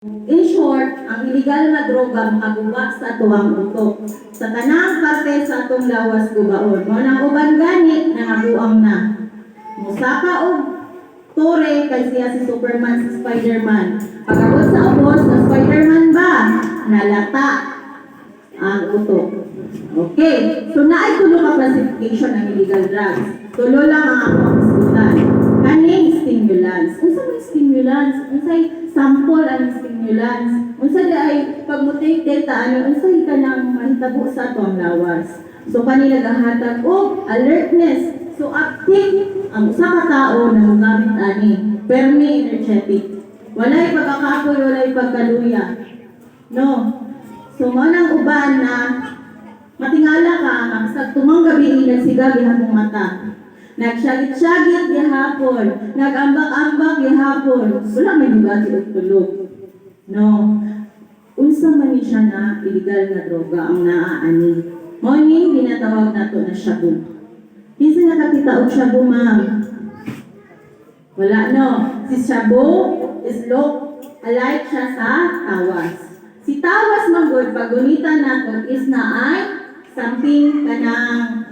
In short, ang illegal nga droga makaguba sa atuang utok. Sa tanang parte sa atong lawas gubaon. Mo nang uban gani nangabuang na. Musaka og tore kay siya si Superman si Spider-Man. Pagabot sa ubos na Spider-Man ba? Nalata ang utok. Okay, so naay tulo ka classification ng illegal drugs. Tulo lang ang akong isgutan. Kaning stimulants. Unsa may stimulants? Unsay sample ang stimulants? Unsa ay pagmutay data ani unsay kanang mahitabo sa atong lawas. So kanila gahatag og alertness. So active ang usa ka tawo na mogamit ani. Permi energetic. Walay pagkakapoy, walay pagkaluya. No. So mo nang uban na matingala ka sa tumang gabi nagsigabi ang mata. Nagsyagit-syagit gihapon, nagambak-ambak gihapon. Wala may bugati og tulog. No. Unsa man ni siya na illegal na droga ang naaani. Mo ni ginatawag nato na shabu. Kinsa nakakita og shabu, ma'am? Wala no. Si shabu is look alike siya sa tawas. Si tawas man gud pagunitan nato is na ay something kanang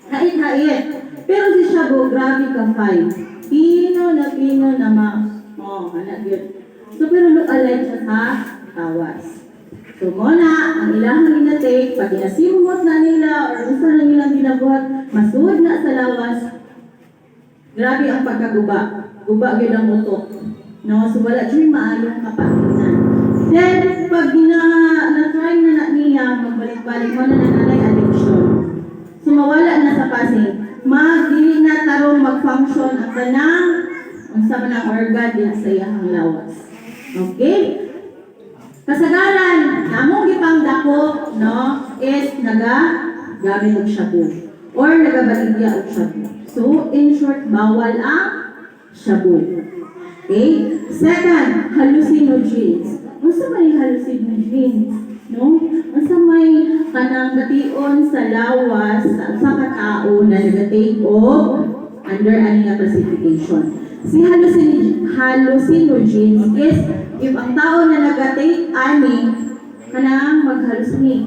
hait-hait. Pero si shabu, grabe ka fine. Pino na ma. Oh, anak yun. So, pero look alike siya sa tawas. So, muna, ang ilahang inatake, pag inasimot na nila, or unsa na nilang ginabuhat, masuod na sa lawas, grabe ang pagkaguba. Guba yun ang utok. No? So, wala dyan maayong kapahinan. Then, pag na-try na niya, magbalik-balik mo na nanay addiction. So, mawala na sa passing. Dili na tarong mag-function ang tanang unsa man ang organ din sa iyang lawas. Okay? Kasagaran, namong gipang dako, no, is gamit og shabu or nagabaligya og shabu. So, in short, bawal ang shabu. Okay? Second, hallucinogens. Unsa man yung hallucinogens? No? Unsa may kanang bation sa lawas sa katao na nag-take og under ani nga classification. Si hallucinogens is if ang tao na nag-take ani kanang mag-hallucinate.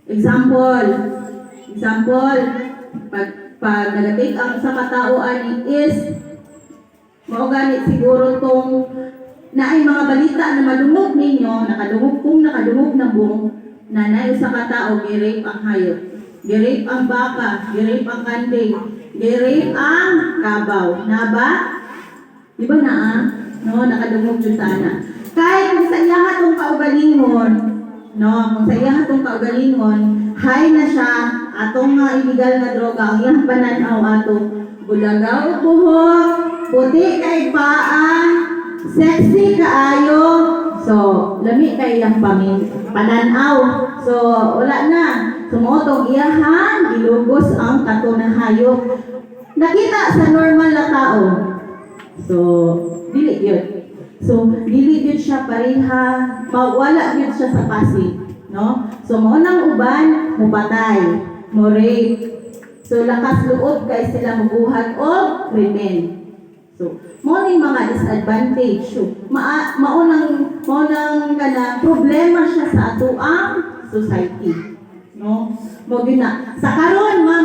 Example, pag nag-take ang sa katao ani is mao gani siguro tong naay mga balita na madungog ninyo, nakadungog na buong nanay sa katao, gi-rape ang hayop, gi-rape ang baka, gi-rape ang kanding, gi-rape ang kabaw. Na ba? Di ba na no, nakadungog yun sana. Kahit kung sa iya itong kaugalingon, no, kung sa iya itong kaugalingon, high na siya, atong illegal na droga, ang iyang pananaw ato, bulagaw buhok, puti kay paa, sexy kaayo. So, lami kay ang pananaw. So, wala na. Sumotong iyahan, ilugos ang kato ng hayop. Nakita sa normal na tao. So, dili yun. So, dili yun siya pareha. Wala yun siya sa passing. No? So, mo nang uban, mupatay, mo rape. So, lakas loob kay sila mabuhat o krimen. So, mo ning mga disadvantage. So, maunang kana problema siya sa ato ang society. No? Mo gina. Sa karon, ma'am,